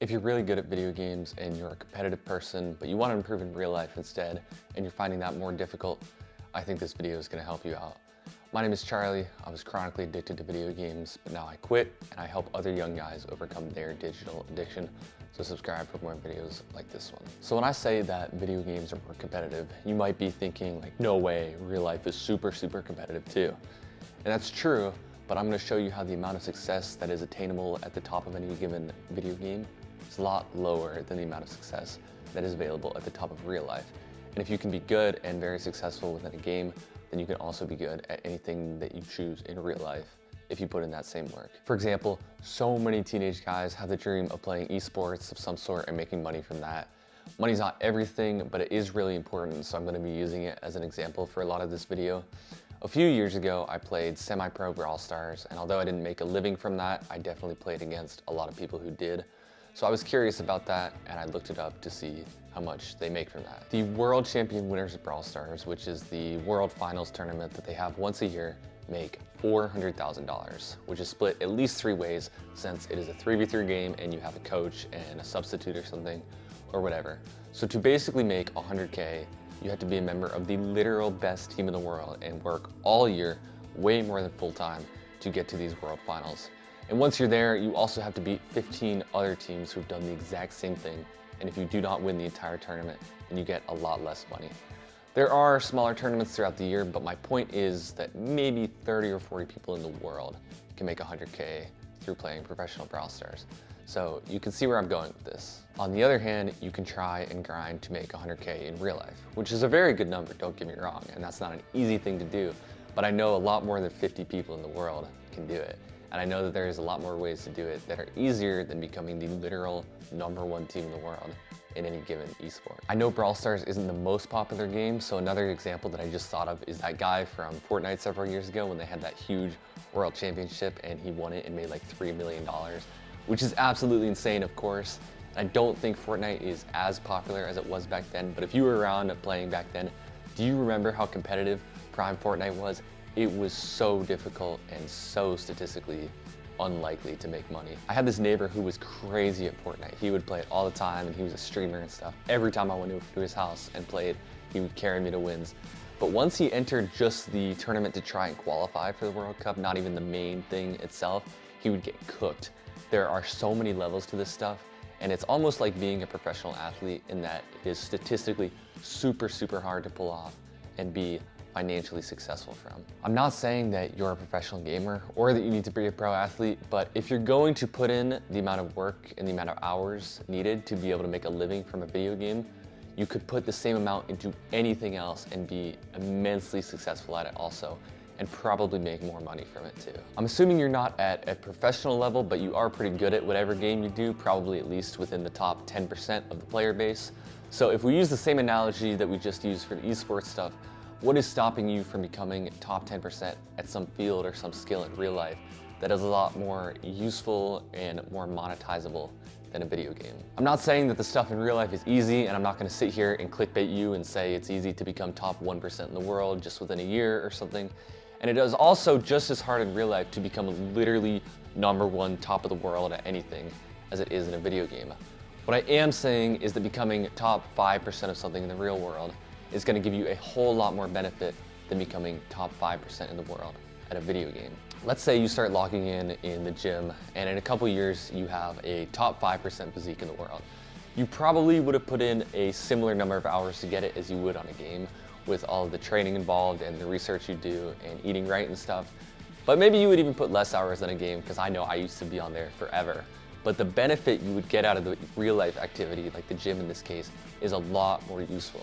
If you're really good at video games and you're a competitive person, but you want to improve in real life instead, and you're finding that more difficult, I think this video is going to help you out. My name is Charlie. I was chronically addicted to video games, but now I quit and I help other young guys overcome their digital addiction. So subscribe for more videos like this one. So when I say that video games are more competitive, you might be thinking like, no way, real life is super competitive too. And that's true, but I'm going to show you how the amount of success that is attainable at the top of any given video game is a lot lower than the amount of success that is available at the top of real life. And if you can be good and very successful within a game, then you can also be good at anything that you choose in real life if you put in that same work. For example, so many teenage guys have the dream of playing esports of some sort and making money from that. Money's not everything, but it is really important, so I'm going to be using it as an example for a lot of this video. A few years ago, I played semi-pro Brawl Stars, and although I didn't make a living from that, I definitely played against a lot of people who did. So I was curious about that, and I looked it up to see how much they make from that. The World Champion winners of Brawl Stars, which is the World Finals tournament that they have once a year, make $400,000, which is split at least 3 ways since it is a 3v3 game and you have a coach and a substitute or something, or whatever. So to basically make 100K, you have to be a member of the literal best team in the world and work all year, way more than full time, to get to these World Finals. And once you're there, you also have to beat 15 other teams who've done the exact same thing. And if you do not win the entire tournament, then you get a lot less money. There are smaller tournaments throughout the year, but my point is that maybe 30 or 40 people in the world can make 100K through playing professional Brawl Stars. So you can see where I'm going with this. On the other hand, you can try and grind to make 100K in real life, which is a very good number, don't get me wrong, and that's not an easy thing to do, but I know a lot more than 50 people in the world can do it. And I know that there is a lot more ways to do it that are easier than becoming the literal #1 team in the world in any given esport. I know Brawl Stars isn't the most popular game, so another example that I just thought of is that guy from Fortnite several years ago when they had that huge world championship and he won it and made like $3 million, which is absolutely insane, of course. I don't think Fortnite is as popular as it was back then, but if you were around playing back then, do you remember how competitive Prime Fortnite was? It was so difficult and so statistically unlikely to make money. I had this neighbor who was crazy at Fortnite. He would play it all the time and he was a streamer and stuff. Every time I went to his house and played, he would carry me to wins. But once he entered just the tournament to try and qualify for the World Cup, not even the main thing itself, he would get cooked. There are so many levels to this stuff, and it's almost like being a professional athlete in that it is statistically super hard to pull off and be financially successful from. I'm not saying that you're a professional gamer or that you need to be a pro athlete, but if you're going to put in the amount of work and the amount of hours needed to be able to make a living from a video game, you could put the same amount into anything else and be immensely successful at it also, and probably make more money from it too. I'm assuming you're not at a professional level, but you are pretty good at whatever game you do, probably at least within the top 10% of the player base. So if we use the same analogy that we just used for the esports stuff, what is stopping you from becoming top 10% at some field or some skill in real life that is a lot more useful and more monetizable than a video game? I'm not saying that the stuff in real life is easy, and I'm not gonna sit here and clickbait you and say it's easy to become top 1% in the world just within a year or something. And it is also just as hard in real life to become literally #1 top of the world at anything as it is in a video game. What I am saying is that becoming top 5% of something in the real world is going to give you a whole lot more benefit than becoming top 5% in the world at a video game. Let's say you start logging in the gym, and in a couple years you have a top 5% physique in the world. You probably would have put in a similar number of hours to get it as you would on a game, with all of the training involved and the research you do and eating right and stuff. But maybe you would even put less hours than a game, because I know I used to be on there forever. But the benefit you would get out of the real life activity, like the gym in this case, is a lot more useful.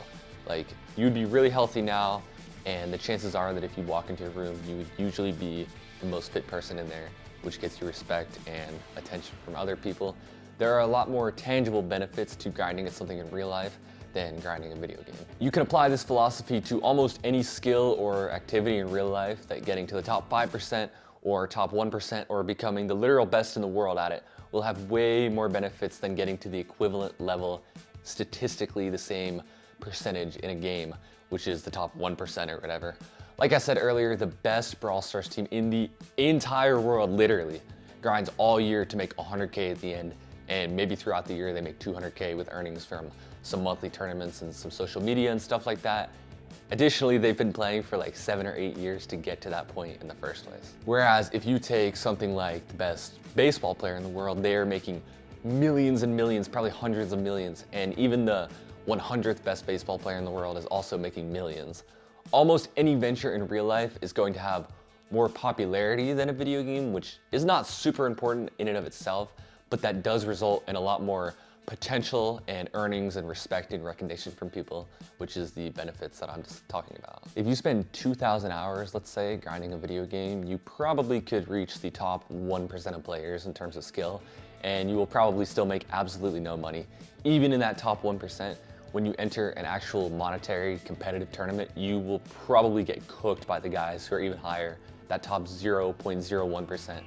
Like, you'd be really healthy now, and the chances are that if you walk into a room, you would usually be the most fit person in there, which gets you respect and attention from other people. There are a lot more tangible benefits to grinding at something in real life than grinding a video game. You can apply this philosophy to almost any skill or activity in real life, that getting to the top 5% or top 1% or becoming the literal best in the world at it will have way more benefits than getting to the equivalent level, statistically the same percentage in a game, which is the top 1% or whatever. Like I said earlier, the best Brawl Stars team in the entire world literally grinds all year to make 100K at the end and maybe throughout the year they make 200K with earnings from some monthly tournaments and some social media and stuff like that. Additionally, they've been playing for like 7 or 8 years to get to that point in the first place. Whereas if you take something like the best baseball player in the world, they are making millions and millions, probably hundreds of millions. And even the 100th best baseball player in the world is also making millions. Almost any venture in real life is going to have more popularity than a video game, which is not super important in and of itself, but that does result in a lot more potential and earnings and respect and recognition from people, which is the benefits that I'm just talking about. If you spend 2,000 hours, let's say, grinding a video game, you probably could reach the top 1% of players in terms of skill, and you will probably still make absolutely no money. Even in that top 1%, when you enter an actual monetary competitive tournament, you will probably get cooked by the guys who are even higher, that top 0.01%.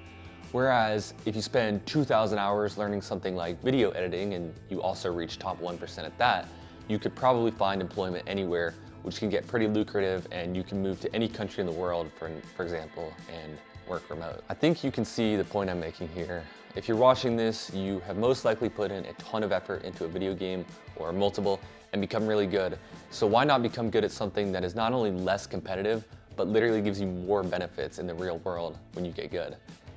Whereas if you spend 2,000 hours learning something like video editing and you also reach top 1% at that, you could probably find employment anywhere, which can get pretty lucrative, and you can move to any country in the world, for example, and work remote. I think you can see the point I'm making here. If you're watching this, you have most likely put in a ton of effort into a video game or multiple and become really good. So why not become good at something that is not only less competitive, but literally gives you more benefits in the real world when you get good?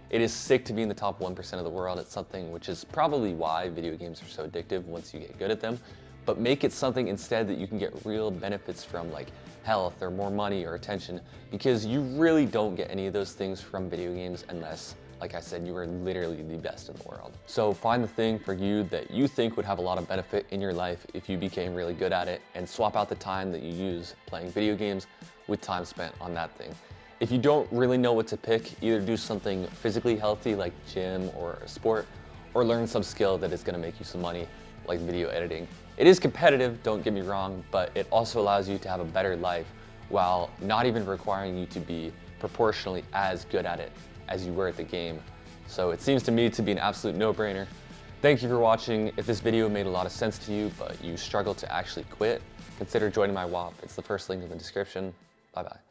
It is sick to be in the top 1% of the world at something, which is probably why video games are so addictive once you get good at them. But make it something instead that you can get real benefits from, like health or more money or attention, because you really don't get any of those things from video games unless, like I said, you are literally the best in the world. So find the thing for you that you think would have a lot of benefit in your life if you became really good at it, and swap out the time that you use playing video games with time spent on that thing. If you don't really know what to pick, either do something physically healthy like gym or a sport, or learn some skill that is gonna make you some money like video editing. It is competitive, don't get me wrong, but it also allows you to have a better life while not even requiring you to be proportionally as good at it as you were at the game. So it seems to me to be an absolute no-brainer. Thank you for watching. If this video made a lot of sense to you, but you struggle to actually quit, consider joining my WAP. It's the first link in the description. Bye-bye.